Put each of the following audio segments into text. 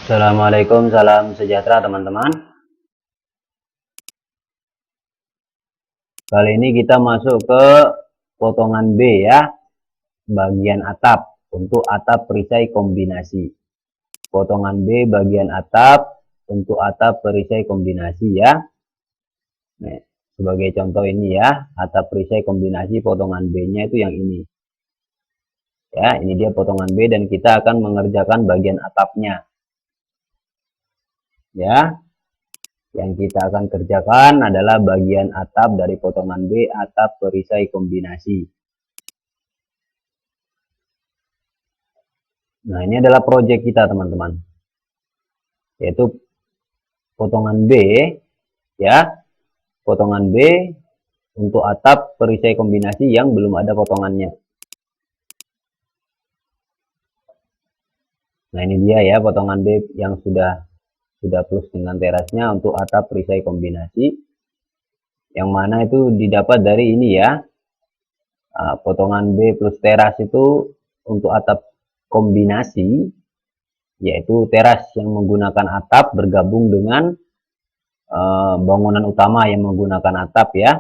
Assalamualaikum, salam sejahtera teman-teman. Kali ini kita masuk ke potongan B ya, bagian atap untuk atap perisai kombinasi. Potongan B bagian atap untuk atap perisai kombinasi ya. Nah, sebagai contoh ini ya, atap perisai kombinasi potongan B-nya itu yang ini. Ya, ini dia potongan B dan kita akan mengerjakan bagian atapnya. Ya, yang kita akan kerjakan adalah bagian atap dari potongan B, atap perisai kombinasi. Nah, ini adalah proyek kita teman-teman, yaitu potongan B ya, potongan B untuk atap perisai kombinasi yang belum ada potongannya. Nah, ini dia ya potongan B yang sudah plus dengan terasnya untuk atap perisai kombinasi, yang mana itu didapat dari ini ya, potongan B plus teras itu untuk atap kombinasi, yaitu teras yang menggunakan atap bergabung dengan bangunan utama yang menggunakan atap ya.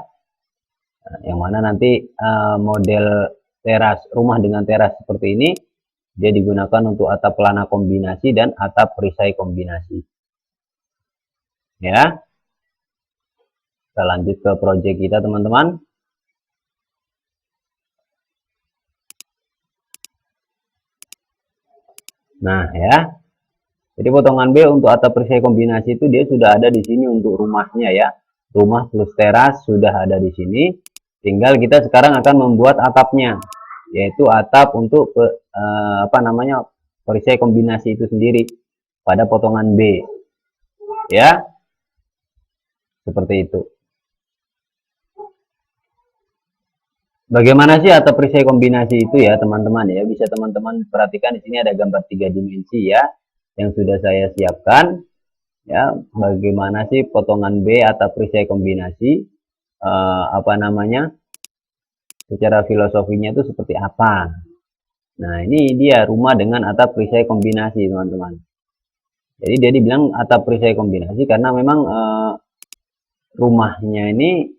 Yang mana nanti model teras, rumah dengan teras seperti ini, dia digunakan untuk atap pelana kombinasi dan atap perisai kombinasi. Ya, kita lanjut ke proyek kita teman-teman. Nah ya, jadi potongan B untuk atap perisai kombinasi itu dia sudah ada di sini untuk rumahnya ya. Rumah plus teras sudah ada di sini. Tinggal kita sekarang akan membuat atapnya, yaitu atap untuk perisai kombinasi itu sendiri pada potongan B. Ya. Seperti itu. Bagaimana sih atap perisai kombinasi itu ya teman-teman ya? Bisa teman-teman perhatikan di sini ada gambar 3 dimensi ya yang sudah saya siapkan. Ya, bagaimana sih potongan B atap perisai kombinasi? Secara filosofinya itu seperti apa? Nah, ini dia rumah dengan atap perisai kombinasi, teman-teman. Jadi dia dibilang atap perisai kombinasi karena memang rumahnya ini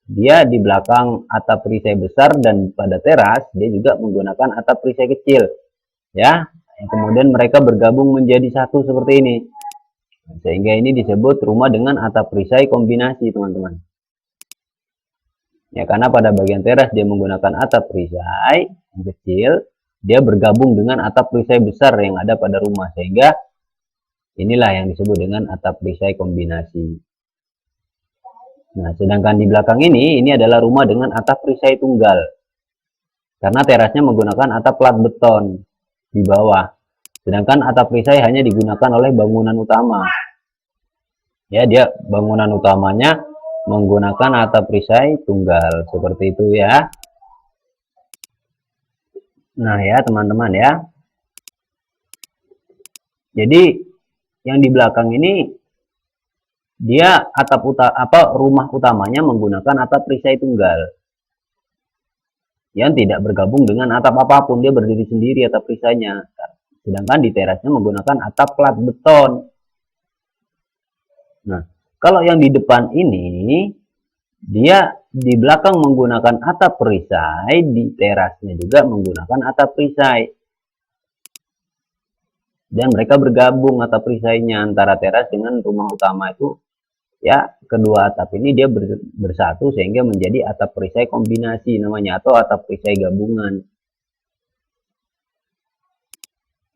dia di belakang atap perisai besar dan pada teras dia juga menggunakan atap perisai kecil. Ya, kemudian mereka bergabung menjadi satu seperti ini. Sehingga ini disebut rumah dengan atap perisai kombinasi, teman-teman. Ya, karena pada bagian teras dia menggunakan atap perisai yang kecil, dia bergabung dengan atap perisai besar yang ada pada rumah, sehingga inilah yang disebut dengan atap perisai kombinasi. Nah, sedangkan di belakang ini adalah rumah dengan atap perisai tunggal. Karena terasnya menggunakan atap plat beton di bawah. Sedangkan atap perisai hanya digunakan oleh bangunan utama. Ya, dia bangunan utamanya menggunakan atap perisai tunggal seperti itu ya. Nah ya teman-teman ya, jadi yang di belakang ini dia rumah utamanya menggunakan atap perisai tunggal yang tidak bergabung dengan atap apapun, dia berdiri sendiri atap perisainya. Sedangkan di terasnya menggunakan atap plat beton. Nah, kalau yang di depan ini, dia di belakang menggunakan atap perisai, di terasnya juga menggunakan atap perisai. Dan mereka bergabung atap perisainya antara teras dengan rumah utama itu. Ya, kedua atap ini dia bersatu sehingga menjadi atap perisai kombinasi namanya, atau atap perisai gabungan.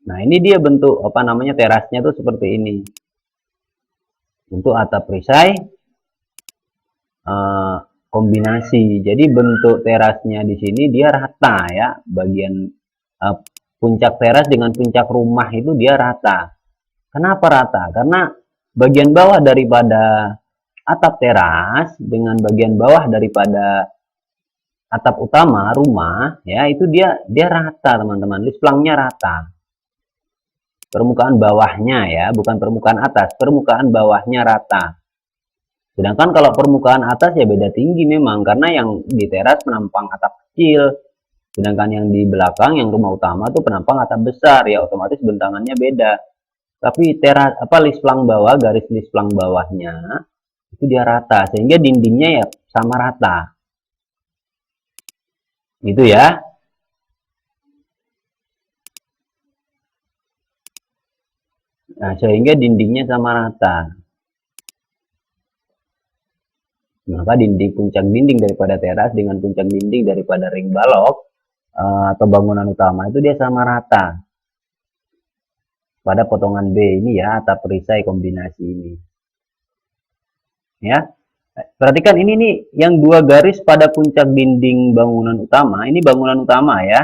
Nah, ini dia bentuk terasnya tuh seperti ini. Untuk atap perisai kombinasi. Jadi bentuk terasnya di sini dia rata ya, bagian puncak teras dengan puncak rumah itu dia rata. Kenapa rata? Karena bagian bawah daripada atap teras dengan bagian bawah daripada atap utama rumah ya, itu dia rata teman-teman, lisplangnya rata. Permukaan bawahnya ya, bukan permukaan atas, permukaan bawahnya rata. Sedangkan kalau permukaan atas ya beda tinggi memang, karena yang di teras penampang atap kecil, sedangkan yang di belakang yang rumah utama tuh penampang atap besar ya, otomatis bentangannya beda. Tapi lisplang bawah, garis lisplang bawahnya itu dia rata, sehingga dindingnya ya sama rata. Gitu ya. Nah, sehingga dindingnya sama rata. Maka dinding puncak dinding daripada teras dengan puncak dinding daripada ring balok atau bangunan utama itu dia sama rata pada potongan B ini ya, atap perisai kombinasi ini. Ya. Perhatikan ini nih yang dua garis pada puncak dinding bangunan utama. Ini bangunan utama ya.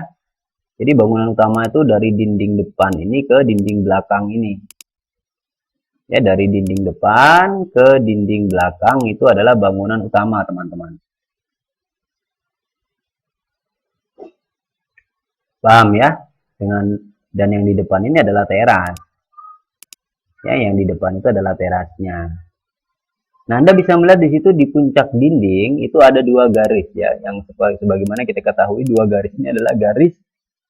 Jadi bangunan utama itu dari dinding depan ini ke dinding belakang ini. Ya, dari dinding depan ke dinding belakang itu adalah bangunan utama, teman-teman. Paham ya? Dan yang di depan ini adalah teras. Ya, yang di depan itu adalah terasnya. Nah, Anda bisa melihat di situ di puncak dinding itu ada dua garis ya, yang sebagaimana kita ketahui dua garis ini adalah garis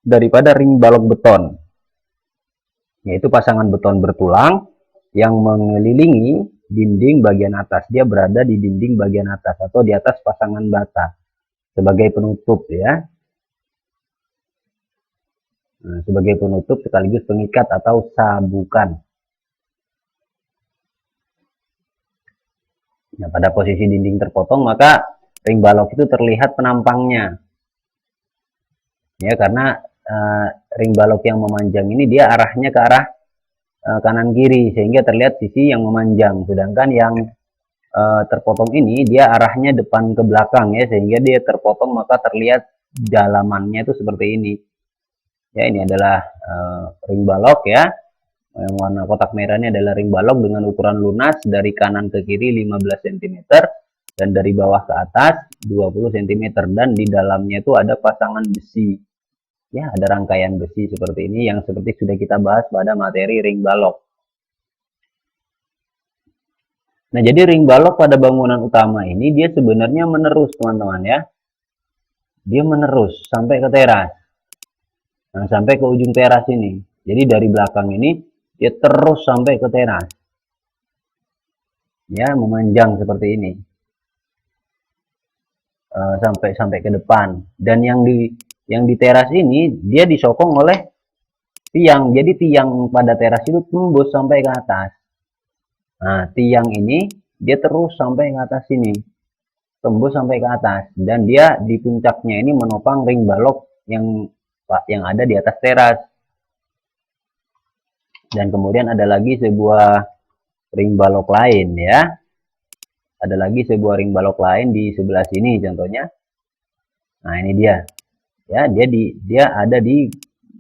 daripada ring balok beton. Yaitu pasangan beton bertulang yang mengelilingi dinding bagian atas. Dia berada di dinding bagian atas atau di atas pasangan bata sebagai penutup ya. Nah, sebagai penutup sekaligus pengikat atau sabukan. Nah, pada posisi dinding terpotong maka ring balok itu terlihat penampangnya. Ya, karena ring balok yang memanjang ini dia arahnya ke arah kanan kiri sehingga terlihat sisi yang memanjang. Sedangkan yang terpotong ini dia arahnya depan ke belakang ya, sehingga dia terpotong maka terlihat dalamannya itu seperti ini. Ya, ini adalah ring balok ya. Yang warna kotak merah ini adalah ring balok dengan ukuran lunas dari kanan ke kiri 15 cm dan dari bawah ke atas 20 cm, dan di dalamnya itu ada pasangan besi. Ya, ada rangkaian besi seperti ini yang seperti sudah kita bahas pada materi ring balok. Nah, jadi ring balok pada bangunan utama ini dia sebenarnya menerus, teman-teman ya. Dia menerus sampai ke teras. Nah, sampai ke ujung teras ini. Jadi dari belakang ini dia terus sampai ke teras. Ya, memanjang seperti ini. Sampai ke depan. Dan yang di teras ini dia disokong oleh tiang. Jadi tiang pada teras itu tembus sampai ke atas. Nah, tiang ini dia terus sampai ke atas sini. Tembus sampai ke atas, dan dia di puncaknya ini menopang ring balok yang ada di atas teras. Dan kemudian ada lagi sebuah ring balok lain ya. Ada lagi sebuah ring balok lain di sebelah sini contohnya. Nah, ini dia. Ya, dia ada di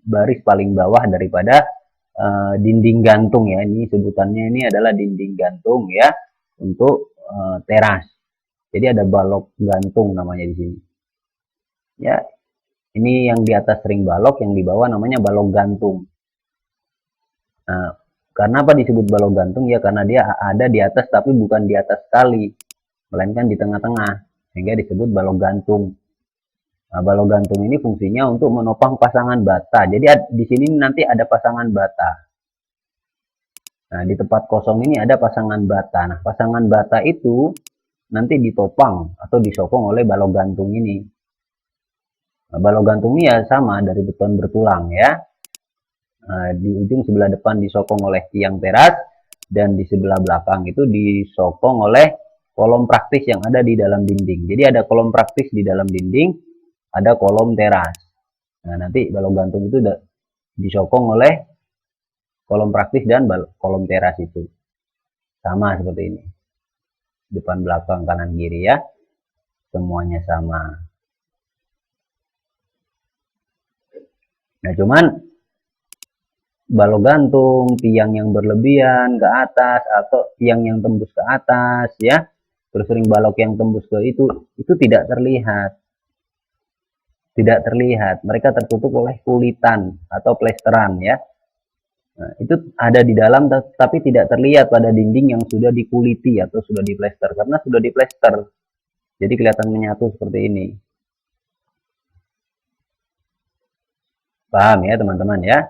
baris paling bawah daripada dinding gantung ya. Ini sebutannya ini adalah dinding gantung ya untuk teras. Jadi ada balok gantung namanya di sini. Ya, ini yang di atas ring balok, yang di bawah namanya balok gantung. Nah, karena apa disebut balok gantung? Ya karena dia ada di atas tapi bukan di atas sekali, melainkan di tengah-tengah, sehingga disebut balok gantung. Nah, balok gantung ini fungsinya untuk menopang pasangan bata. Jadi di sini nanti ada pasangan bata. Nah, di tempat kosong ini ada pasangan bata. Nah, pasangan bata itu nanti ditopang atau disokong oleh balok gantung ini. Nah, balok gantung ini ya sama dari beton bertulang ya. Nah, di ujung sebelah depan disokong oleh tiang teras dan di sebelah belakang itu disokong oleh kolom praktis yang ada di dalam dinding. Jadi ada kolom praktis di dalam dinding, ada kolom teras. Nah, nanti balok gantung itu disokong oleh kolom praktis dan kolom teras itu. Sama seperti ini. Depan, belakang, kanan, kiri ya. Semuanya sama. Nah, cuman balok gantung, tiang yang berlebihan ke atas atau tiang yang tembus ke atas ya. Terus ring balok yang tembus ke itu tidak terlihat. Tidak terlihat. Mereka tertutup oleh kulitan atau plesteran ya. Nah, itu ada di dalam tapi tidak terlihat pada dinding yang sudah dikuliti atau sudah diplester, karena sudah diplester. Jadi kelihatan menyatu seperti ini. Paham ya teman-teman ya?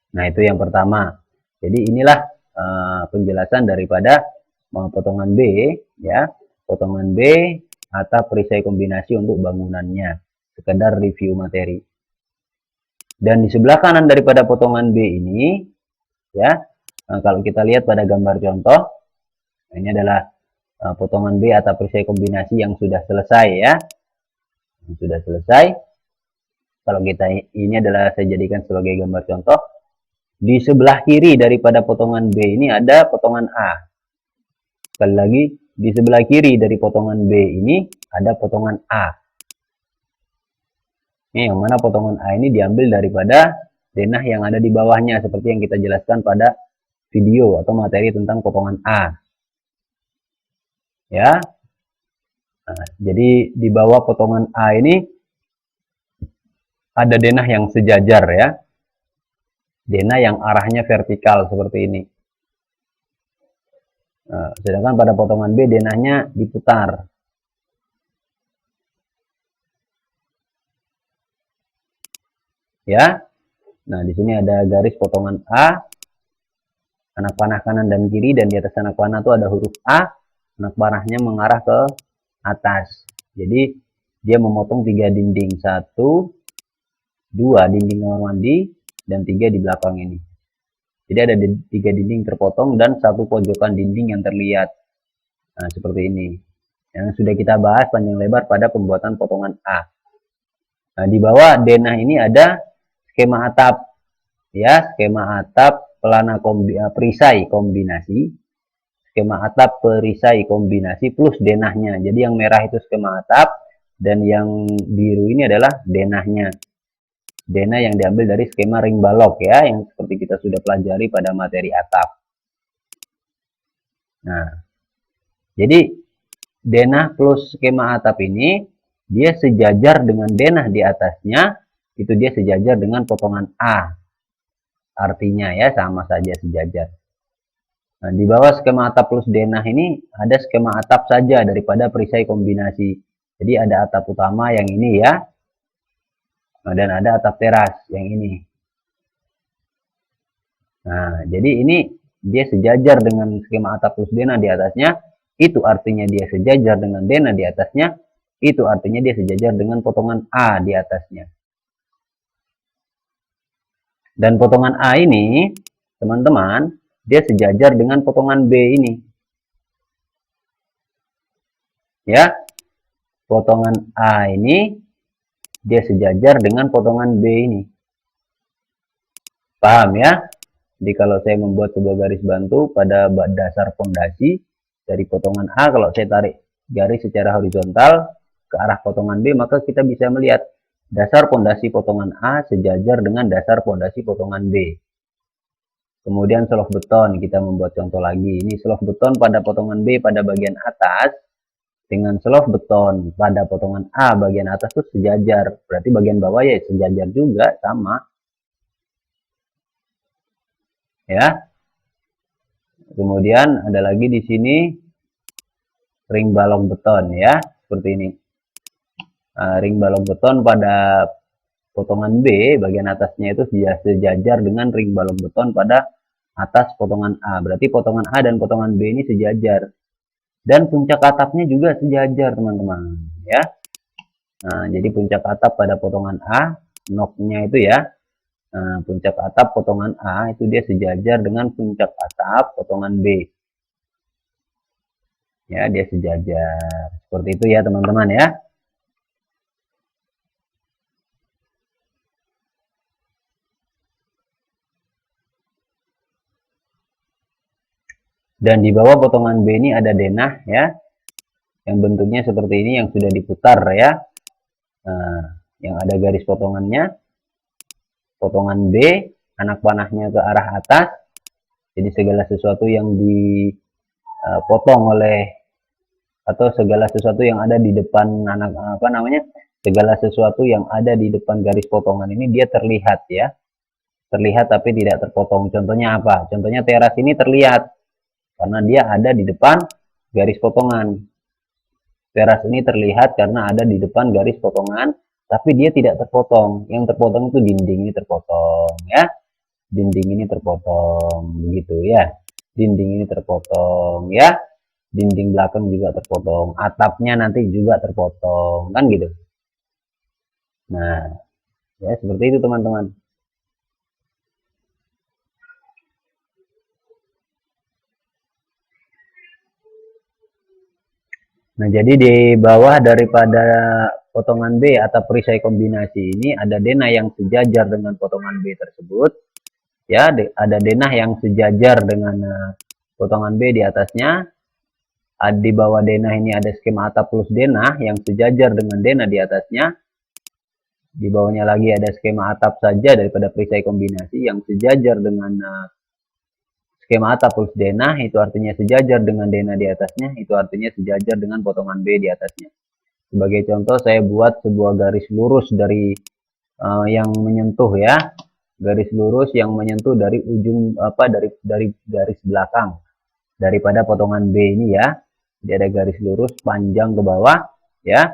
Nah, itu yang pertama. Jadi inilah penjelasan daripada potongan B, ya. Potongan B atap perisai kombinasi untuk bangunannya. Sekedar review materi. Dan di sebelah kanan daripada potongan B ini, ya, kalau kita lihat pada gambar contoh, ini adalah potongan B atap perisai kombinasi yang sudah selesai, ya. Yang sudah selesai. Kalau kita ini adalah saya jadikan sebagai gambar contoh. Di sebelah kiri daripada potongan B ini ada potongan A. Sekali lagi, di sebelah kiri dari potongan B ini ada potongan A. Ini yang mana potongan A ini diambil daripada denah yang ada di bawahnya, seperti yang kita jelaskan pada video atau materi tentang potongan A. Ya. Nah, jadi di bawah potongan A ini ada denah yang sejajar, ya. Denah yang arahnya vertikal seperti ini. Nah, sedangkan pada potongan B denahnya diputar. Ya. Nah, di sini ada garis potongan A, anak panah kanan dan kiri, dan di atas anak panah itu ada huruf A, anak panahnya mengarah ke atas. Jadi dia memotong 3 dinding, 1, 2 dinding kamar mandi, dan 3 di belakang ini. Jadi ada 3 dinding terpotong dan 1 pojokan dinding yang terlihat. Nah, seperti ini. Yang sudah kita bahas panjang lebar pada pembuatan potongan A. Nah, di bawah denah ini ada skema atap. Ya, skema atap pelana perisai kombinasi. Skema atap perisai kombinasi plus denahnya. Jadi yang merah itu skema atap dan yang biru ini adalah denahnya. Denah yang diambil dari skema ring balok, ya, yang seperti kita sudah pelajari pada materi atap. Nah, jadi denah plus skema atap ini dia sejajar dengan denah di atasnya, itu dia sejajar dengan potongan A. Artinya, ya, sama saja sejajar. Nah, di bawah skema atap plus denah ini ada skema atap saja daripada perisai kombinasi. Jadi ada atap utama yang ini, ya. Dan ada atap teras yang ini. Nah, jadi ini dia sejajar dengan skema atap plus denah di atasnya, itu artinya dia sejajar dengan denah di atasnya, itu artinya dia sejajar dengan potongan A di atasnya. Dan potongan A ini, teman-teman, dia sejajar dengan potongan B ini. Ya, potongan A ini dia sejajar dengan potongan B ini. Paham, ya? Jadi kalau saya membuat sebuah garis bantu pada dasar fondasi dari potongan A, kalau saya tarik garis secara horizontal ke arah potongan B, maka kita bisa melihat dasar fondasi potongan A sejajar dengan dasar fondasi potongan B. Kemudian selok beton, kita membuat contoh lagi. Ini selok beton pada potongan B pada bagian atas dengan selok beton pada potongan A bagian atas itu sejajar. Berarti bagian bawah ya sejajar juga, sama. Ya. Kemudian ada lagi di sini ring balok beton, ya, seperti ini. Ring balok beton pada potongan B bagian atasnya itu sejajar dengan ring balok beton pada atas potongan A. Berarti potongan A dan potongan B ini sejajar. Dan puncak atapnya juga sejajar, teman-teman, ya. Nah, jadi puncak atap pada potongan A, noknya itu, ya. Nah, puncak atap potongan A itu dia sejajar dengan puncak atap potongan B. Ya, dia sejajar. Seperti itu, ya, teman-teman, ya. Dan di bawah potongan B ini ada denah, ya. Yang bentuknya seperti ini yang sudah diputar, ya. Nah, yang ada garis potongannya. Potongan B, anak panahnya ke arah atas. Jadi segala sesuatu yang dipotong oleh atau segala sesuatu yang ada di depan segala sesuatu yang ada di depan garis potongan ini dia terlihat, ya. Terlihat tapi tidak terpotong. Contohnya apa? Contohnya teras ini terlihat karena dia ada di depan garis potongan. Teras ini terlihat karena ada di depan garis potongan, tapi dia tidak terpotong. Yang terpotong itu dinding ini terpotong, ya. dinding ini terpotong, begitu ya. Dinding ini terpotong ya. Dinding belakang juga terpotong, atapnya nanti juga terpotong, kan gitu. Nah, ya seperti itu teman-teman. Nah, jadi di bawah daripada potongan B atau perisai kombinasi ini ada denah yang sejajar dengan potongan B tersebut. Ya, ada denah yang sejajar dengan potongan B di atasnya. Di bawah denah ini ada skema atap plus denah yang sejajar dengan denah di atasnya. Di bawahnya lagi ada skema atap saja daripada perisai kombinasi yang sejajar dengan skema atap plus denah, itu artinya sejajar dengan denah di atasnya, itu artinya sejajar dengan potongan B di atasnya. Sebagai contoh, saya buat sebuah garis lurus dari yang menyentuh ya, garis lurus yang menyentuh dari ujung dari garis belakang daripada potongan B ini ya. Jadi ada garis lurus panjang ke bawah ya,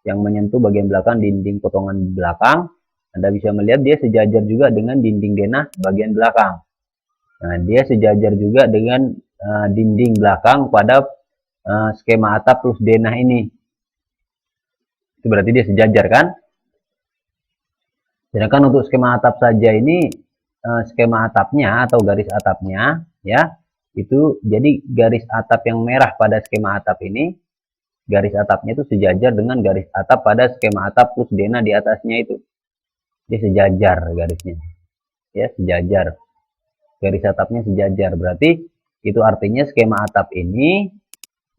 yang menyentuh bagian belakang dinding potongan belakang. Anda bisa melihat dia sejajar juga dengan dinding denah bagian belakang. Nah, dia sejajar juga dengan dinding belakang pada skema atap plus denah ini. Itu berarti dia sejajar kan? Sedangkan untuk skema atap saja ini, skema atapnya atau garis atapnya ya, itu jadi garis atap yang merah pada skema atap ini, garis atapnya itu sejajar dengan garis atap pada skema atap plus denah di atasnya itu. Dia sejajar garisnya. Ya, sejajar. Garis atapnya sejajar. Berarti itu artinya skema atap ini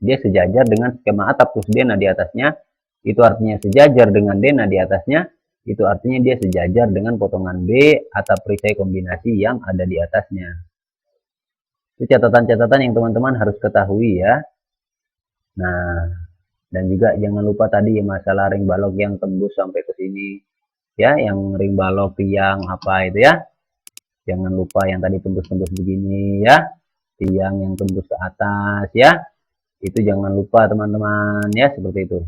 dia sejajar dengan skema atap plus denah di atasnya. Itu artinya sejajar dengan denah di atasnya. Itu artinya dia sejajar dengan potongan B atap perisai kombinasi yang ada di atasnya. Itu catatan-catatan yang teman-teman harus ketahui ya. Nah, dan juga jangan lupa tadi masalah ring balok yang tembus sampai ke sini ya, yang ring balok tiang apa itu ya. Jangan lupa yang tadi tembus-tembus begini ya, tiang yang tembus ke atas ya. Itu jangan lupa teman-teman ya, seperti itu.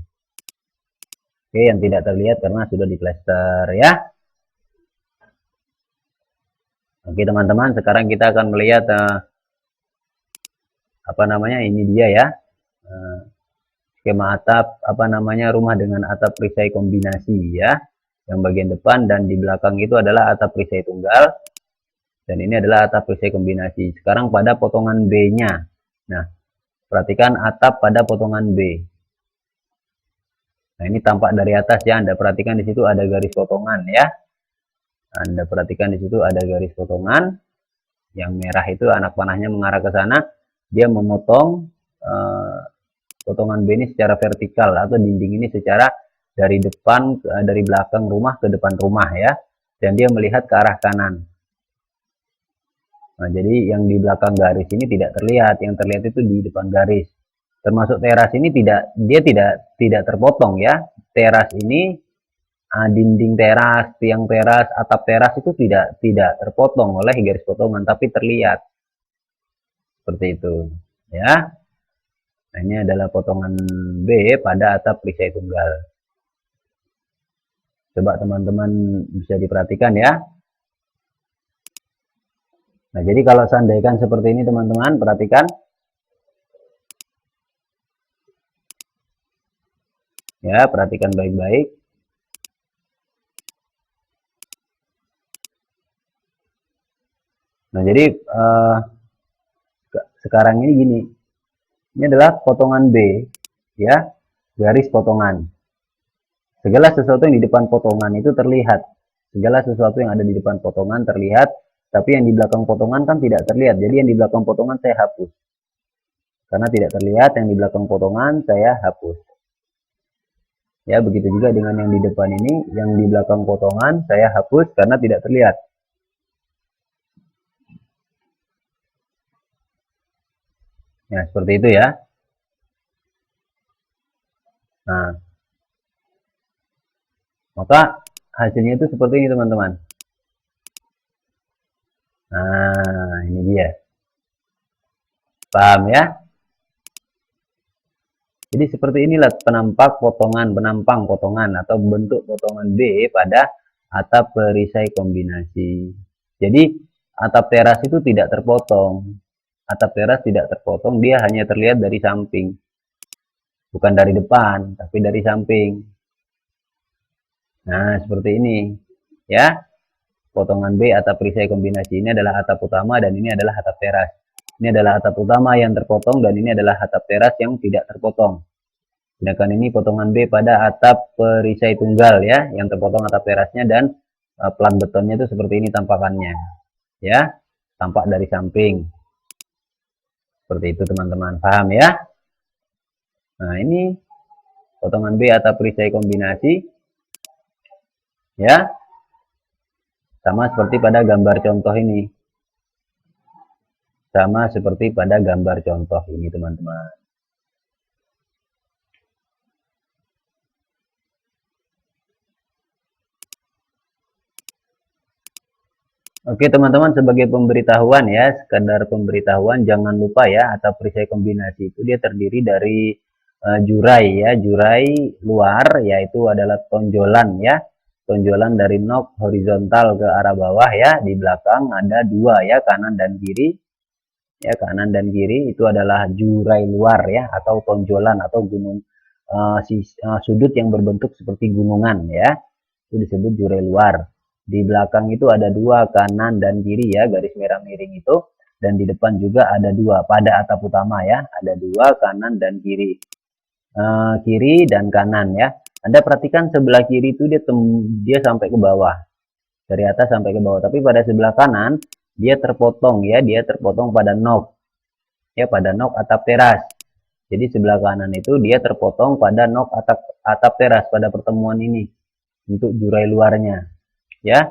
Oke, yang tidak terlihat karena sudah diplester ya. Oke teman-teman, sekarang kita akan melihat ini dia ya, skema atap rumah dengan atap perisai kombinasi ya. Yang bagian depan dan di belakang itu adalah atap perisai tunggal, dan ini adalah atap perisai kombinasi. Sekarang pada potongan B-nya. Nah, perhatikan atap pada potongan B. Nah, ini tampak dari atas ya. Anda perhatikan di situ ada garis potongan ya. Anda perhatikan di situ ada garis potongan. Yang merah itu anak panahnya mengarah ke sana. Dia memotong potongan B ini secara vertikal atau dinding ini secara dari depan, dari belakang rumah ke depan rumah ya. Dan dia melihat ke arah kanan. Nah, jadi yang di belakang garis ini tidak terlihat. Yang terlihat itu di depan garis. Termasuk teras ini dia tidak terpotong ya. Teras ini dinding teras, tiang teras, atap teras itu tidak terpotong oleh garis potongan, tapi terlihat seperti itu ya. Nah, ini adalah potongan B pada atap perisai tunggal. Coba teman-teman bisa diperhatikan ya. Nah, jadi kalau seandainya seperti ini teman-teman, perhatikan ya, perhatikan baik-baik. Nah, jadi sekarang ini gini. Ini adalah potongan B ya, garis potongan. Segala sesuatu yang di depan potongan itu terlihat. Segala sesuatu yang ada di depan potongan terlihat, tapi yang di belakang potongan kan tidak terlihat. Jadi yang di belakang potongan saya hapus. Karena tidak terlihat, yang di belakang potongan saya hapus. Ya, begitu juga dengan yang di depan ini, yang di belakang potongan saya hapus karena tidak terlihat. Ya, seperti itu ya. Nah, maka hasilnya itu seperti ini teman-teman. Nah, ini dia. Paham ya? Jadi seperti inilah penampang potongan atau bentuk potongan B pada atap perisai kombinasi. Jadi atap teras itu tidak terpotong. Atap teras tidak terpotong, dia hanya terlihat dari samping. Bukan dari depan, tapi dari samping. Nah, seperti ini. Ya, potongan B atap perisai kombinasi ini adalah atap utama dan ini adalah atap teras. Ini adalah atap utama yang terpotong dan ini adalah atap teras yang tidak terpotong. Sedangkan ini potongan B pada atap perisai tunggal ya, yang terpotong atap terasnya dan plat betonnya itu seperti ini tampakannya. Ya, tampak dari samping. Seperti itu teman-teman, paham ya? Nah, ini potongan B atap perisai kombinasi. Ya, sama seperti pada gambar contoh ini. Sama seperti pada gambar contoh ini teman-teman. Oke teman-teman, sebagai pemberitahuan ya, sekedar pemberitahuan, jangan lupa ya, atap perisai kombinasi itu dia terdiri dari jurai ya, jurai luar yaitu adalah tonjolan ya, tonjolan dari nok horizontal ke arah bawah ya, di belakang ada dua ya, kanan dan kiri ya, kanan dan kiri itu adalah jurai luar ya, atau tonjolan atau gunung sudut yang berbentuk seperti gunungan ya, itu disebut jurai luar. Di belakang itu ada dua, kanan dan kiri ya, garis merah miring itu, dan di depan juga ada dua pada atap utama ya, ada dua, kanan dan kiri, kiri dan kanan ya. Anda perhatikan sebelah kiri itu dia sampai ke bawah, dari atas sampai ke bawah, tapi pada sebelah kanan dia terpotong ya, dia terpotong pada nok ya, pada nok atap teras. Jadi sebelah kanan itu dia terpotong pada nok atap teras pada pertemuan ini untuk jurai luarnya ya.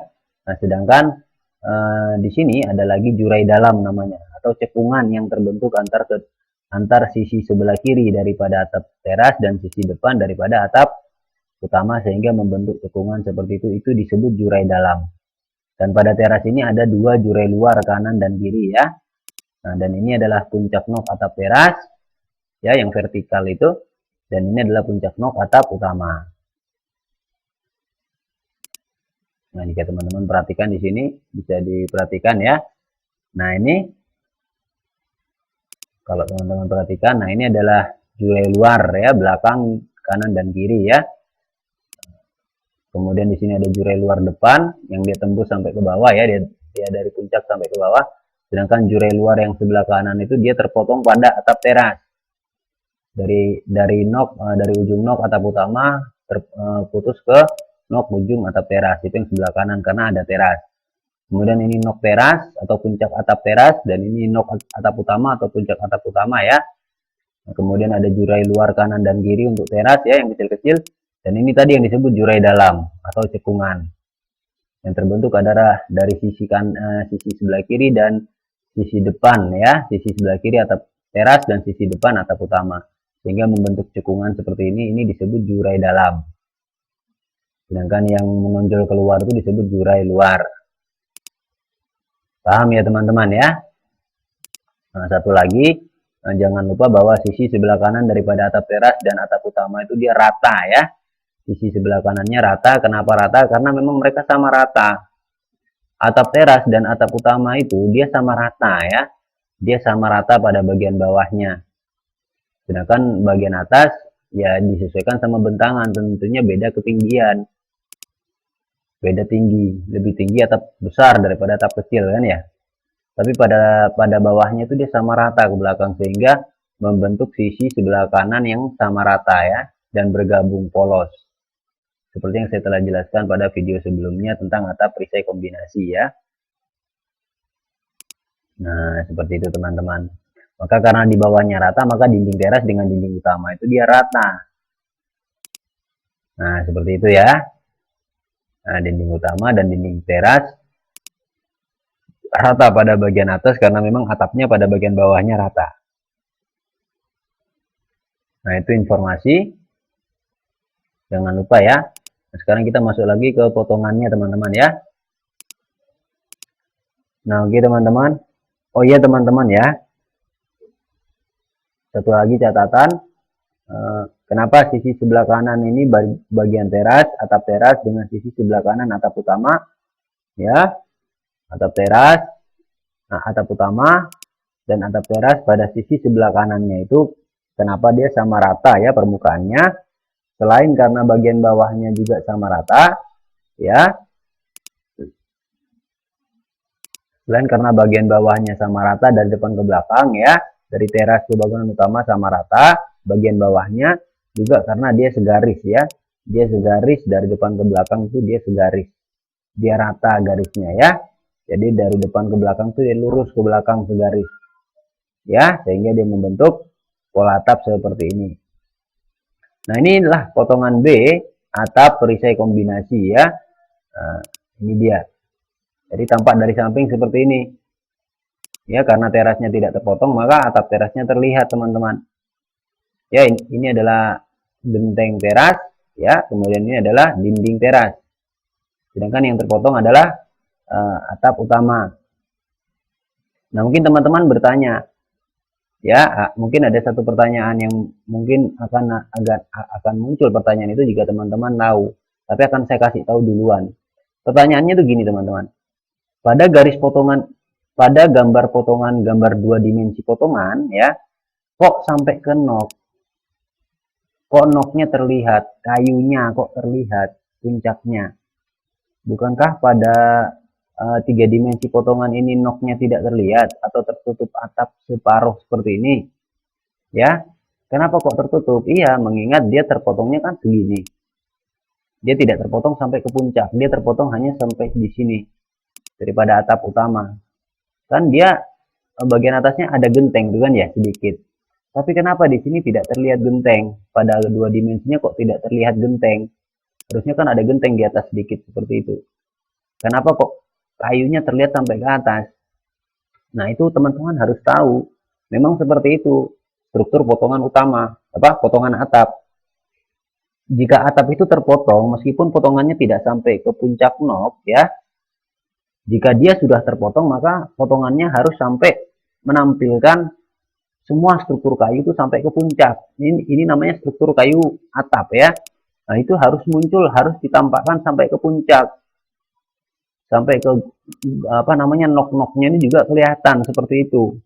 Nah, sedangkan di sini ada lagi jurai dalam namanya, atau cekungan yang terbentuk antar sisi sebelah kiri daripada atap teras dan sisi depan daripada atap utama sehingga membentuk cekungan seperti itu disebut jurai dalam. Dan pada teras ini ada dua jurai luar, kanan dan kiri ya. Nah, dan ini adalah puncak nok atap teras ya, yang vertikal itu, dan ini adalah puncak nok atap utama. Nah, jika teman-teman perhatikan di sini, bisa diperhatikan ya. Nah, ini kalau teman-teman perhatikan, nah ini adalah jurai luar ya, belakang, kanan dan kiri ya. Kemudian di sini ada jurai luar depan yang dia tembus sampai ke bawah ya, dia dari puncak sampai ke bawah. Sedangkan jurai luar yang sebelah kanan itu dia terpotong pada atap teras. Dari ujung nok atap utama terputus ke nok ujung atap teras, itu yang sebelah kanan karena ada teras. Kemudian ini nok teras atau puncak atap teras, dan ini nok atap utama atau puncak atap utama ya. Nah, kemudian ada jurai luar kanan dan kiri untuk teras ya, yang kecil-kecil, dan ini tadi yang disebut jurai dalam atau cekungan yang terbentuk adalah dari sisi sebelah kiri dan sisi depan ya, sisi sebelah kiri atap teras dan sisi depan atap utama, sehingga membentuk cekungan seperti ini disebut jurai dalam. Sedangkan yang menonjol keluar itu disebut jurai luar. Paham ya teman-teman ya? Nah, satu lagi, jangan lupa bahwa sisi sebelah kanan daripada atap teras dan atap utama itu dia rata ya. Sisi sebelah kanannya rata. Kenapa rata? Karena memang mereka sama rata. Atap teras dan atap utama itu dia sama rata ya. Dia sama rata pada bagian bawahnya. Sedangkan bagian atas ya disesuaikan sama bentangan, tentunya beda ketinggian. Beda tinggi, lebih tinggi atap besar daripada atap kecil kan ya. Tapi pada bawahnya itu dia sama rata ke belakang, sehingga membentuk sisi sebelah kanan yang sama rata ya, dan bergabung polos. Seperti yang saya telah jelaskan pada video sebelumnya tentang atap perisai kombinasi ya. Nah, seperti itu teman-teman. Maka karena di bawahnya rata, maka dinding teras dengan dinding utama itu dia rata. Nah, seperti itu ya. Nah, dinding utama dan dinding teras rata pada bagian atas karena memang atapnya pada bagian bawahnya rata. Nah, itu informasi. Jangan lupa ya. Nah, sekarang kita masuk lagi ke potongannya teman-teman ya. Nah, oke teman-teman. Oh iya teman-teman ya. Satu lagi catatan. Kenapa sisi sebelah kanan ini bagian teras, atap teras dengan sisi sebelah kanan atap utama ya, atap teras atap utama dan atap teras pada sisi sebelah kanannya itu, kenapa dia sama rata ya permukaannya, selain karena bagian bawahnya juga sama rata ya, selain karena bagian bawahnya sama rata dari depan ke belakang ya, dari teras ke bangunan utama sama rata bagian bawahnya, juga karena dia segaris ya, dia segaris dari depan ke belakang itu dia segaris, dia rata garisnya ya, jadi dari depan ke belakang tuh dia lurus ke belakang segaris ya, sehingga dia membentuk pola atap seperti ini. Nah, inilah potongan B atap perisai kombinasi ya. Nah, ini dia. Jadi tampak dari samping seperti ini. Ya, karena terasnya tidak terpotong, maka atap terasnya terlihat, teman-teman. Ya, ini adalah genteng teras, ya. Kemudian ini adalah dinding teras. Sedangkan yang terpotong adalah atap utama. Nah, mungkin teman-teman bertanya, ya, mungkin ada satu pertanyaan yang mungkin akan muncul pertanyaan itu jika teman-teman tahu. Tapi akan saya kasih tahu duluan. Pertanyaannya itu gini, teman-teman. Pada garis potongan, pada gambar potongan, gambar 2 dimensi potongan ya, kok sampai ke nok, kok noknya terlihat, kayunya kok terlihat puncaknya, bukankah pada 3 dimensi potongan ini noknya tidak terlihat atau tertutup atap separuh seperti ini ya? Kenapa kok tertutup? Iya, mengingat dia terpotongnya kan segini, dia tidak terpotong sampai ke puncak, dia terpotong hanya sampai di sini daripada atap utama. Kan dia bagian atasnya ada genteng tuh kan ya, sedikit. Tapi kenapa di sini tidak terlihat genteng? Pada 2 dimensinya kok tidak terlihat genteng? Harusnya kan ada genteng di atas sedikit seperti itu. Kenapa kok kayunya terlihat sampai ke atas? Nah, itu teman-teman harus tahu. Memang seperti itu struktur potongan utama, potongan atap. Jika atap itu terpotong, meskipun potongannya tidak sampai ke puncak nok ya, jika dia sudah terpotong, maka potongannya harus sampai menampilkan semua struktur kayu itu sampai ke puncak. Ini namanya struktur kayu atap ya. Nah, itu harus muncul, harus ditampakkan sampai ke puncak. Sampai ke nok-noknya ini juga kelihatan seperti itu.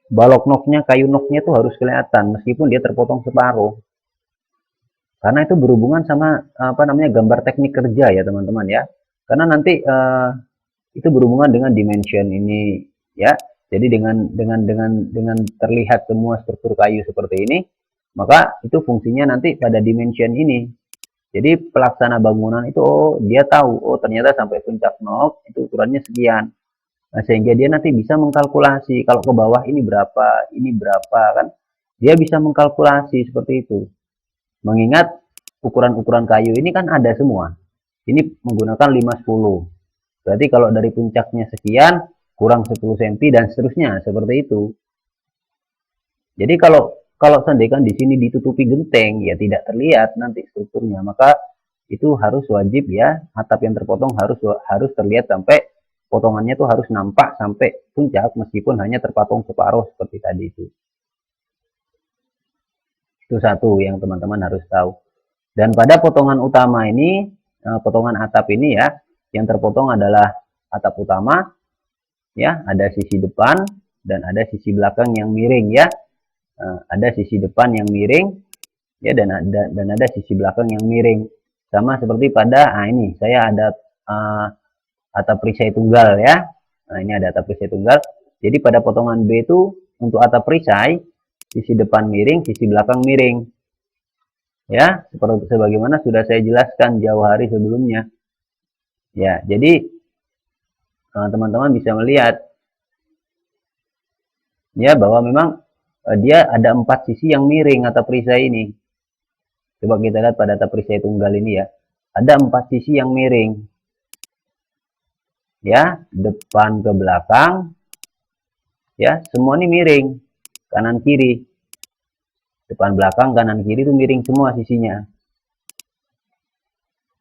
Balok noknya, kayu noknya itu harus kelihatan meskipun dia terpotong separuh. Karena itu berhubungan sama gambar teknik kerja ya teman-teman ya. Karena nanti itu berhubungan dengan dimension ini ya. Jadi dengan terlihat semua struktur kayu seperti ini, maka itu fungsinya nanti pada dimension ini. Jadi pelaksana bangunan itu dia tahu ternyata sampai puncak nok itu ukurannya sekian. Nah, sehingga dia nanti bisa mengkalkulasi kalau ke bawah ini berapa kan. Dia bisa mengkalkulasi seperti itu. Mengingat ukuran-ukuran kayu ini kan ada semua. Ini menggunakan 5-10. Berarti kalau dari puncaknya sekian, kurang 10 cm dan seterusnya, seperti itu. Jadi kalau seandainya di sini ditutupi genteng, ya tidak terlihat nanti strukturnya. Maka itu harus wajib ya, atap yang terpotong harus terlihat sampai potongannya itu harus nampak sampai puncak meskipun hanya terpotong separuh seperti tadi itu. Itu satu yang teman-teman harus tahu. Dan pada potongan utama ini, potongan atap ini ya, yang terpotong adalah atap utama, ya, ada sisi depan dan ada sisi belakang yang miring ya. Ada sisi depan yang miring, ya, dan ada sisi belakang yang miring. Sama seperti pada, ini saya ada atap perisai tunggal ya. Nah, ini ada atap perisai tunggal. Jadi pada potongan B itu untuk atap perisai, sisi depan miring, sisi belakang miring. Ya, seperti sebagaimana sudah saya jelaskan jauh hari sebelumnya. Ya, jadi teman-teman bisa melihat ya bahwa memang dia ada 4 sisi yang miring atap perisai ini. Coba kita lihat pada atap perisai tunggal ini ya. Ada 4 sisi yang miring. Ya, depan ke belakang. Ya, semua ini miring. Kanan kiri. Depan belakang, kanan kiri itu miring semua sisinya.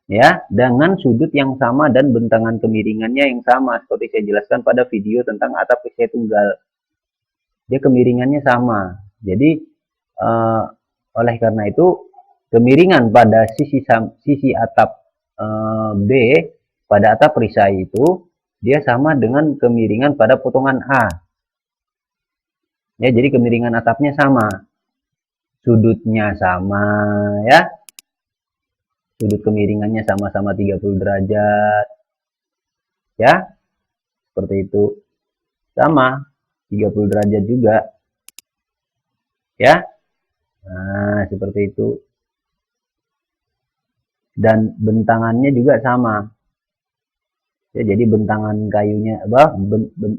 Ya, dengan sudut yang sama dan bentangan kemiringannya yang sama seperti saya jelaskan pada video tentang atap perisai tunggal. Dia kemiringannya sama. Jadi oleh karena itu kemiringan pada sisi atap B pada atap perisai itu dia sama dengan kemiringan pada potongan A. Ya, jadi kemiringan atapnya sama. Sudutnya sama ya. Sudut kemiringannya sama-sama 30 derajat. Ya. Seperti itu. Sama 30 derajat juga. Ya. Nah, seperti itu. Dan bentangannya juga sama. Ya, jadi bentangan kayunya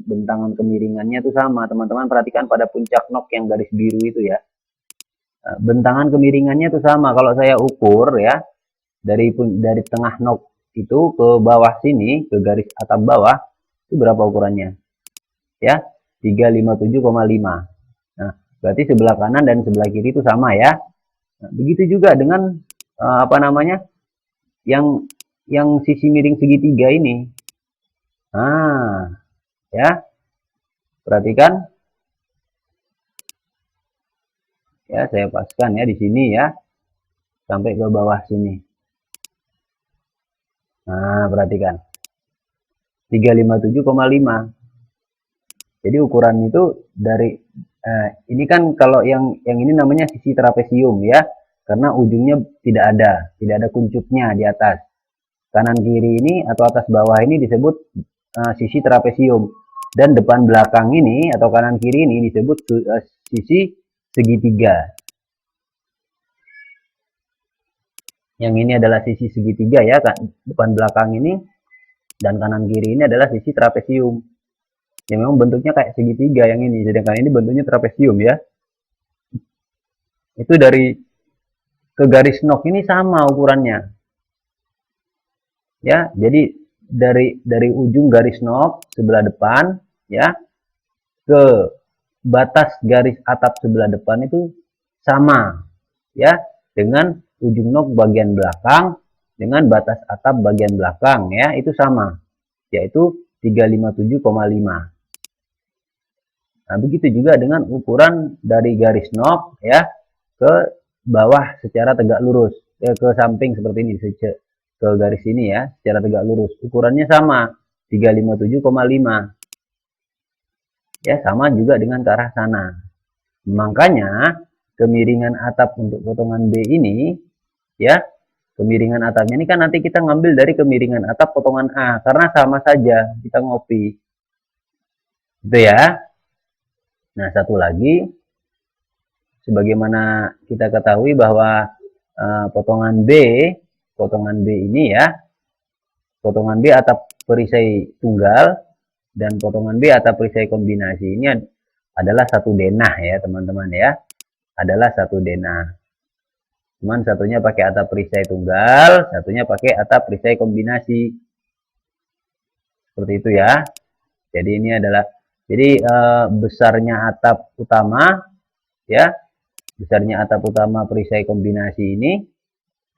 bentangan kemiringannya itu sama. Teman-teman perhatikan pada puncak nok yang garis biru itu ya. Bentangan kemiringannya itu sama. Kalau saya ukur ya, dari tengah nok itu ke bawah sini, ke garis atap bawah, itu berapa ukurannya? Ya, 357,5. Nah, berarti sebelah kanan dan sebelah kiri itu sama ya. Nah, begitu juga dengan apa namanya? Yang sisi miring segitiga ini. Nah, ya. Perhatikan. Ya, saya paskan ya di sini ya. Sampai ke bawah sini. Nah, perhatikan. 357,5. Jadi ukuran itu dari ini kan kalau yang ini namanya sisi trapesium ya, karena ujungnya tidak ada kuncupnya di atas. Kanan kiri ini atau atas bawah ini disebut sisi trapesium, dan depan belakang ini atau kanan kiri ini disebut sisi segitiga. Yang ini adalah sisi segitiga ya, depan belakang ini, dan kanan kiri ini adalah sisi trapesium. Ya memang bentuknya kayak segitiga yang ini, sedangkan ini bentuknya trapesium ya. Itu dari ke garis nok ini sama ukurannya. Ya, jadi dari ujung garis nok sebelah depan ya ke batas garis atap sebelah depan itu sama ya, dengan ujung nok bagian belakang dengan batas atap bagian belakang ya, itu sama, yaitu 357,5. Nah, begitu juga dengan ukuran dari garis nok ya ke bawah secara tegak lurus, ke samping seperti ini, ke garis ini ya, secara tegak lurus. Ukurannya sama, 357,5. Ya, sama juga dengan ke arah sana. Makanya kemiringan atap untuk potongan B ini ya, kemiringan atapnya ini kan nanti kita ngambil dari kemiringan atap potongan A karena sama saja kita ngopi. Itu ya. Nah, satu lagi, sebagaimana kita ketahui bahwa potongan B ini ya, potongan B atap perisai tunggal dan potongan B atap perisai kombinasi ini adalah satu denah ya teman-teman ya, adalah satu denah. Cuman satunya pakai atap perisai tunggal, satunya pakai atap perisai kombinasi. Seperti itu ya. Jadi ini adalah besarnya atap utama ya, besarnya atap utama perisai kombinasi ini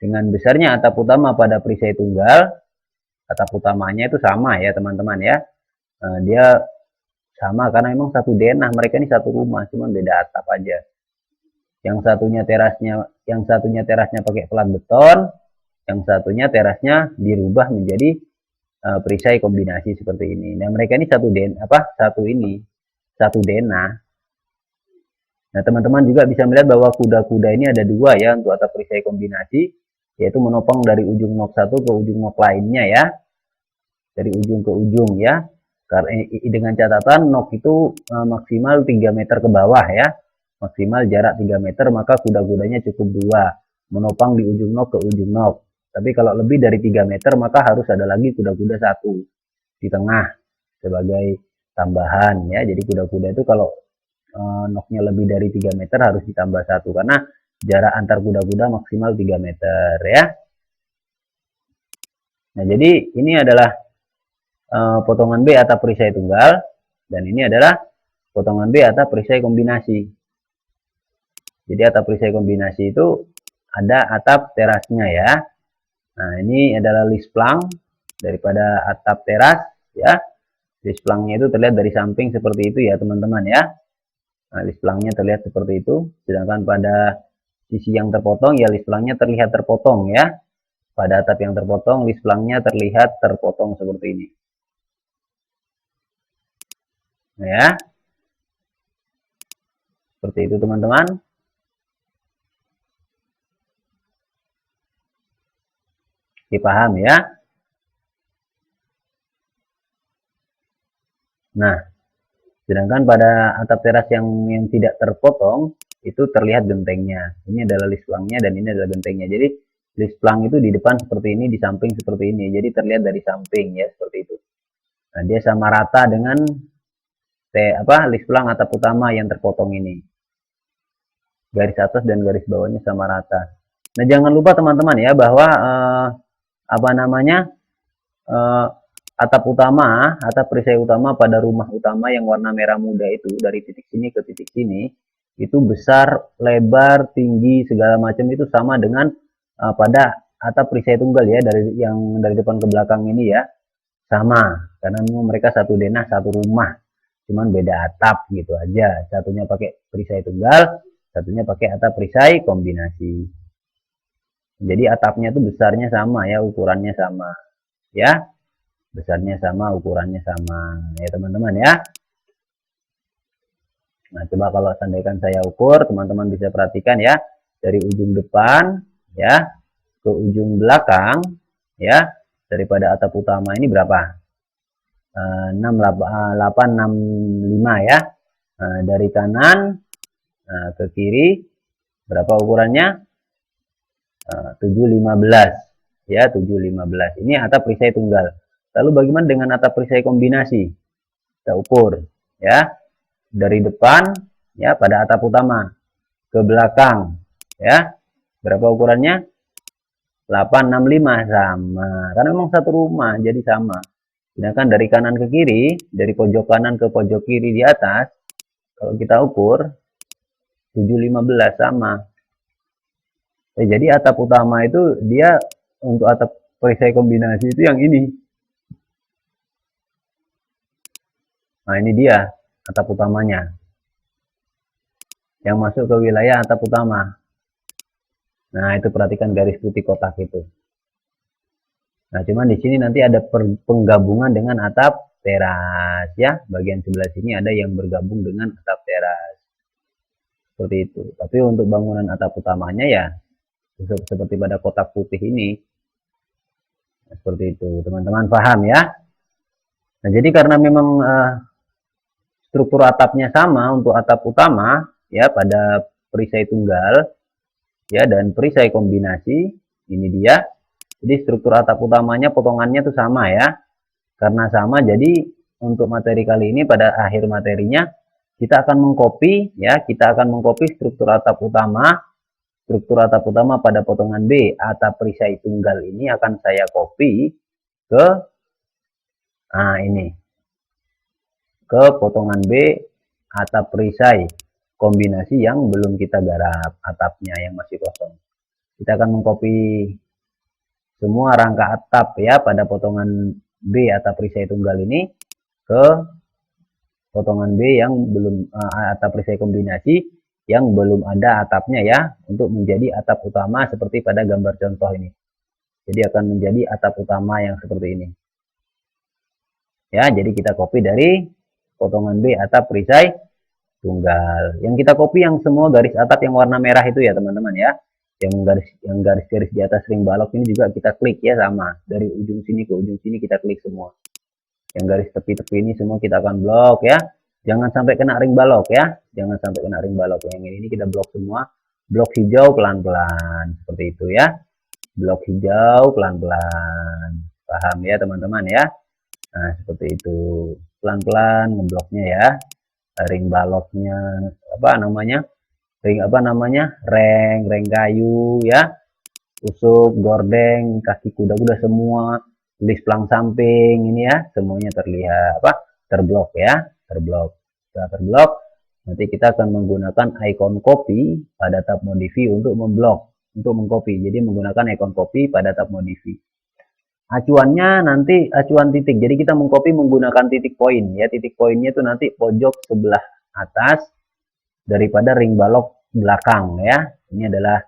dengan besarnya atap utama pada perisai tunggal, atap utamanya itu sama ya teman-teman ya. Dia sama karena memang satu denah, mereka ini satu rumah, cuma beda atap aja. Yang satunya terasnya pakai plat beton, yang satunya terasnya dirubah menjadi perisai kombinasi seperti ini. Nah, mereka ini satu denah. Nah, teman-teman juga bisa melihat bahwa kuda-kuda ini ada dua ya untuk atap perisai kombinasi, yaitu menopang dari ujung nok satu ke ujung nok lainnya ya, dari ujung ke ujung ya. Karena dengan catatan nok itu maksimal 3 meter ke bawah ya, maksimal jarak 3 meter, maka kuda-kudanya cukup dua, menopang di ujung nok ke ujung nok. Tapi kalau lebih dari 3 meter maka harus ada lagi kuda-kuda satu di tengah sebagai tambahan ya. Jadi kuda-kuda itu kalau noknya lebih dari 3 meter harus ditambah satu karena jarak antar kuda-kuda maksimal 3 meter ya. Nah, jadi ini adalah potongan B atap perisai tunggal, dan ini adalah potongan B atap perisai kombinasi. Jadi atap perisai kombinasi itu ada atap terasnya ya. Nah, ini adalah lisplang daripada atap teras ya. Lisplangnya itu terlihat dari samping seperti itu ya teman-teman ya. Nah, lisplangnya terlihat seperti itu. Sedangkan pada sisi yang terpotong ya lisplangnya terlihat terpotong ya. Pada atap yang terpotong, list plangnya terlihat terpotong seperti ini. Ya, seperti itu teman-teman. Dipaham ya? Nah, sedangkan pada atap teras yang tidak terpotong, itu terlihat gentengnya. Ini adalah list plangnya dan ini adalah gentengnya. Jadi list plang itu di depan seperti ini, di samping seperti ini. Jadi terlihat dari samping ya, seperti itu. Nah, dia sama rata dengan list plang atap utama yang terpotong ini. Garis atas dan garis bawahnya sama rata. Nah, jangan lupa teman-teman ya bahwa atap utama, atap perisai utama pada rumah utama yang warna merah muda itu dari titik sini ke titik sini itu besar, lebar, tinggi segala macam itu sama dengan pada atap perisai tunggal ya, dari yang dari depan ke belakang ini ya, sama karena mereka satu denah satu rumah, cuman beda atap gitu aja. Satunya pakai perisai tunggal, satunya pakai atap perisai kombinasi. Jadi atapnya itu besarnya sama ya, ukurannya sama ya, besarnya sama, ukurannya sama ya teman-teman ya. Nah, coba kalau seandainya saya ukur, teman-teman bisa perhatikan ya, dari ujung depan ya ke ujung belakang ya, daripada atap utama ini berapa? 865 ya. Dari kanan ke kiri berapa ukurannya? 715 ya, 715. Ini atap perisai tunggal. Lalu bagaimana dengan atap perisai kombinasi? Kita ukur ya, dari depan ya pada atap utama ke belakang ya, berapa ukurannya? 865, sama karena memang satu rumah jadi sama. Sedangkan dari kanan ke kiri, dari pojok kanan ke pojok kiri di atas, kalau kita ukur 715 sama. Jadi atap utama itu dia untuk atap perisai kombinasi itu yang ini. Nah, ini dia atap utamanya yang masuk ke wilayah atap utama. Nah, itu perhatikan garis putih kotak itu. Nah, cuman di sini nanti ada penggabungan dengan atap teras ya. Bagian sebelah sini ada yang bergabung dengan atap teras. Seperti itu. Tapi untuk bangunan atap utamanya ya seperti pada kotak putih ini. Nah, seperti itu. Teman-teman paham ya? Nah, jadi karena memang struktur atapnya sama untuk atap utama ya pada perisai tunggal ya dan perisai kombinasi, ini dia. Jadi struktur atap utamanya potongannya tuh sama ya. Karena sama, jadi untuk materi kali ini pada akhir materinya kita akan mengcopy ya, kita akan mengcopy struktur atap utama pada potongan B atap perisai tunggal ini akan saya copy ke ini, ke potongan B atap perisai kombinasi yang belum kita garap atapnya yang masih kosong. Kita akan mengcopy semua rangka atap ya pada potongan B atap perisai tunggal ini ke potongan B yang belum atap perisai kombinasi yang belum ada atapnya ya, untuk menjadi atap utama seperti pada gambar contoh ini. Jadi akan menjadi atap utama yang seperti ini. Ya, jadi kita copy dari potongan B atap perisai tunggal. Yang kita copy yang semua garis atap yang warna merah itu ya teman-teman ya. Yang garis-garis di atas ring balok ini juga kita klik ya, sama. Dari ujung sini ke ujung sini kita klik semua. Yang garis tepi-tepi ini semua kita akan blok ya. Jangan sampai kena ring balok ya. Jangan sampai kena ring balok. Yang ini kita blok semua. Blok hijau pelan-pelan. Seperti itu ya. Blok hijau pelan-pelan. Paham ya teman-teman ya. Nah, seperti itu. Pelan-pelan ngebloknya ya. Ring baloknya reng kayu ya, usuk, gordeng, kaki kuda-kuda semua, list plang samping ini ya, semuanya terlihat terblok ya, terblok. Setelah terblok, nanti kita akan menggunakan icon copy pada tab modify untuk memblok, untuk mengcopy. Jadi menggunakan icon copy pada tab modify. Acuannya nanti acuan titik. Jadi kita mengcopy menggunakan titik poin ya. Titik poinnya itu nanti pojok sebelah atas daripada ring balok belakang ya. Ini adalah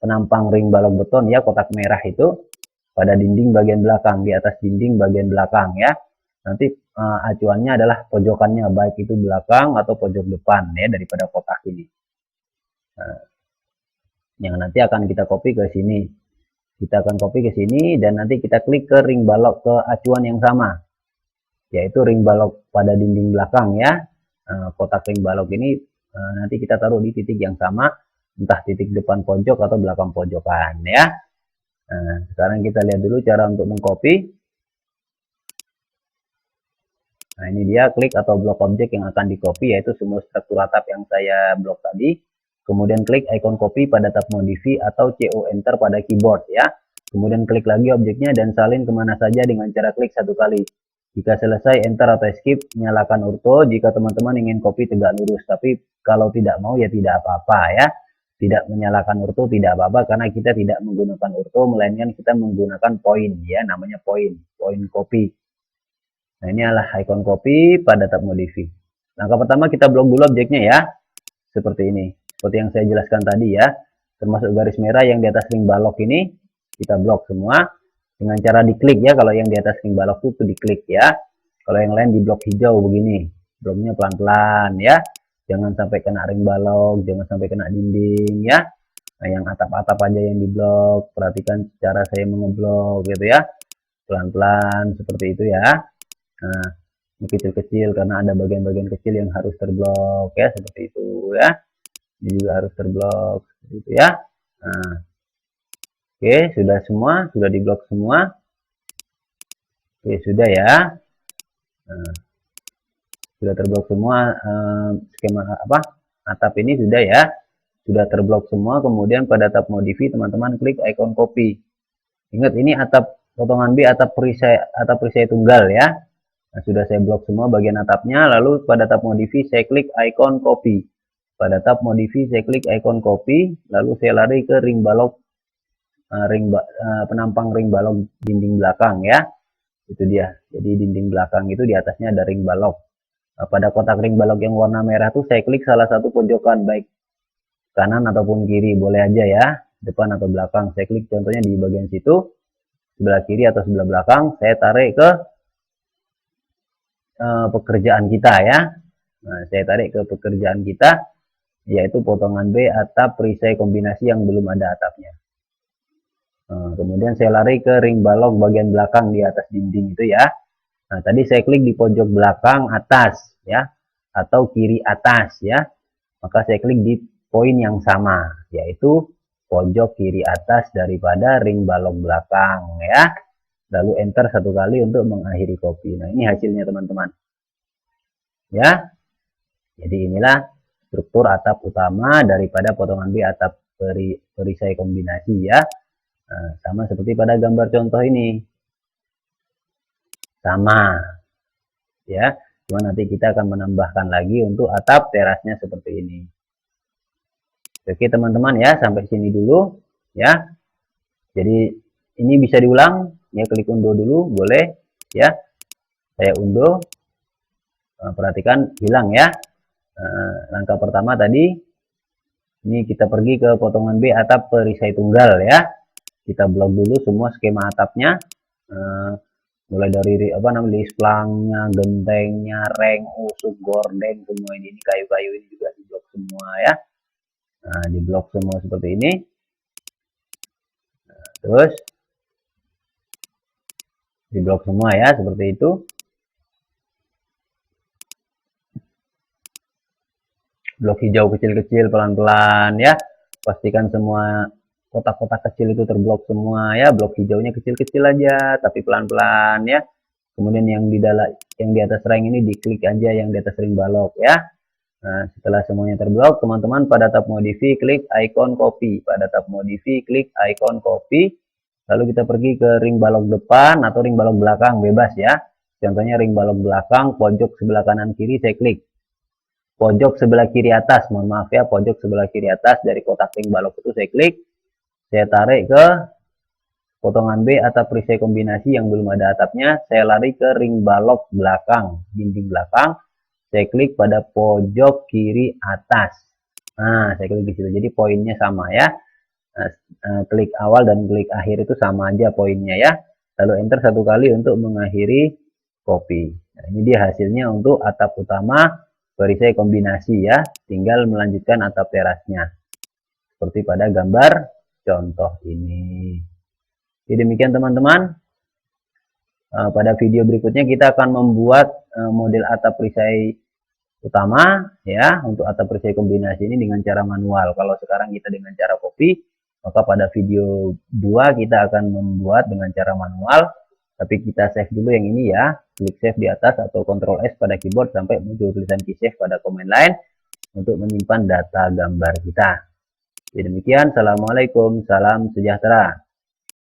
penampang ring balok beton ya, kotak merah itu pada dinding bagian belakang, di atas dinding bagian belakang ya. Nanti acuannya adalah pojokannya, baik itu belakang atau pojok depan ya daripada kotak ini. Nah, yang nanti akan kita copy ke sini. Kita akan copy ke sini dan nanti kita klik ke ring balok ke acuan yang sama, yaitu ring balok pada dinding belakang ya. Kotak ring balok ini nanti kita taruh di titik yang sama, entah titik depan pojok atau belakang pojokan ya. Nah, sekarang kita lihat dulu cara untuk mengcopy. Nah, ini dia klik atau blok objek yang akan di copy, yaitu semua struktur atap yang saya blok tadi. Kemudian klik icon copy pada tab modify atau CO enter pada keyboard ya. Kemudian klik lagi objeknya dan salin kemana saja dengan cara klik satu kali. Jika selesai enter atau escape, nyalakan orto jika teman-teman ingin copy tegak lurus. Tapi kalau tidak mau ya tidak apa-apa ya. Tidak menyalakan orto tidak apa-apa karena kita tidak menggunakan orto, melainkan kita menggunakan point ya, namanya point copy. Nah, ini adalah icon copy pada tab modify. Langkah pertama kita blok dulu objeknya ya. Seperti ini. Seperti yang saya jelaskan tadi ya. Termasuk garis merah yang di atas ring balok ini kita blok semua dengan cara diklik ya. Kalau yang di atas ring balok itu diklik ya. Kalau yang lain di blok hijau begini. Bloknya pelan-pelan ya. Jangan sampai kena ring balok, jangan sampai kena dinding ya. Nah, yang atap-atap aja yang diblok. Perhatikan cara saya mengeblok gitu ya. Pelan-pelan seperti itu ya. Nah, ini kecil-kecil karena ada bagian-bagian kecil yang harus terblok ya, seperti itu ya. Ini juga harus terblok seperti itu ya. Nah, oke, sudah semua, sudah diblok semua. Oke, sudah ya. Nah, sudah terblok semua skema atap ini sudah ya. Sudah terblok semua. Kemudian pada tab modify teman-teman klik icon copy. Ingat ini atap potongan B, atap perisai tunggal ya. Nah, sudah saya blok semua bagian atapnya, lalu pada tab modify saya klik icon copy. Pada tab modify saya klik icon copy, lalu saya lari ke ring balok, penampang ring balok dinding belakang ya. Itu dia. Jadi dinding belakang itu di atasnya ada ring balok. Nah, pada kotak ring balok yang warna merah tuh saya klik salah satu pojokan, baik kanan ataupun kiri, boleh aja ya, depan atau belakang. Saya klik contohnya di bagian situ, sebelah kiri atau sebelah belakang, saya tarik ke pekerjaan kita ya. Nah, saya tarik ke pekerjaan kita, yaitu potongan B atap perisai kombinasi yang belum ada atapnya. Nah, kemudian saya lari ke ring balok bagian belakang di atas dinding itu ya. Nah, tadi saya klik di pojok belakang atas ya, atau kiri atas ya. Maka saya klik di poin yang sama, yaitu pojok kiri atas daripada ring balok belakang ya. Lalu enter satu kali untuk mengakhiri copy. Nah, ini hasilnya teman-teman ya. Jadi inilah struktur atap utama daripada potongan B atap perisai kombinasi ya. Nah, sama seperti pada gambar contoh ini, sama ya. Cuma nanti kita akan menambahkan lagi untuk atap terasnya seperti ini. Oke teman-teman ya, sampai sini dulu ya. Jadi ini bisa diulang ya, klik undo dulu boleh ya. Saya undo. Perhatikan hilang ya. Langkah pertama tadi ini kita pergi ke potongan B atap perisai tunggal ya. Kita blok dulu semua skema atapnya, mulai dari list plangnya, gentengnya, reng, usuk, gordeng, semua ini kayu-kayu ini juga diblok semua ya. Nah, diblok semua seperti ini. Nah, terus diblok semua ya, seperti itu. Blok hijau kecil-kecil pelan-pelan ya. Pastikan semua kotak-kotak kecil itu terblok semua ya. Blok hijaunya kecil-kecil aja tapi pelan-pelan ya. Kemudian yang di atas ring ini diklik aja yang di atas ring balok ya. Nah, setelah semuanya terblok, teman-teman pada tab modify klik icon copy. Pada tab modify klik icon copy. Lalu kita pergi ke ring balok depan atau ring balok belakang, bebas ya. Contohnya ring balok belakang, pojok sebelah kanan kiri saya klik. Pojok sebelah kiri atas, mohon maaf ya, pojok sebelah kiri atas dari kotak ring balok itu saya klik. Saya tarik ke potongan B atap perisai kombinasi yang belum ada atapnya. Saya lari ke ring balok belakang, dinding belakang. Saya klik pada pojok kiri atas. Nah, saya klik di situ. Jadi poinnya sama ya. Klik awal dan klik akhir itu sama aja poinnya ya. Lalu enter satu kali untuk mengakhiri copy. Nah, ini dia hasilnya untuk atap utama perisai kombinasi ya. Tinggal melanjutkan atap terasnya. Seperti pada gambar contoh ini. Jadi demikian teman-teman. Pada video berikutnya kita akan membuat model atap perisai utama ya, untuk atap perisai kombinasi ini dengan cara manual. Kalau sekarang kita dengan cara copy, maka pada video 2 kita akan membuat dengan cara manual. Tapi kita save dulu yang ini ya, klik save di atas atau Ctrl S pada keyboard sampai muncul tulisan key save pada command line untuk menyimpan data gambar kita. Jadi demikian, assalamualaikum, salam sejahtera.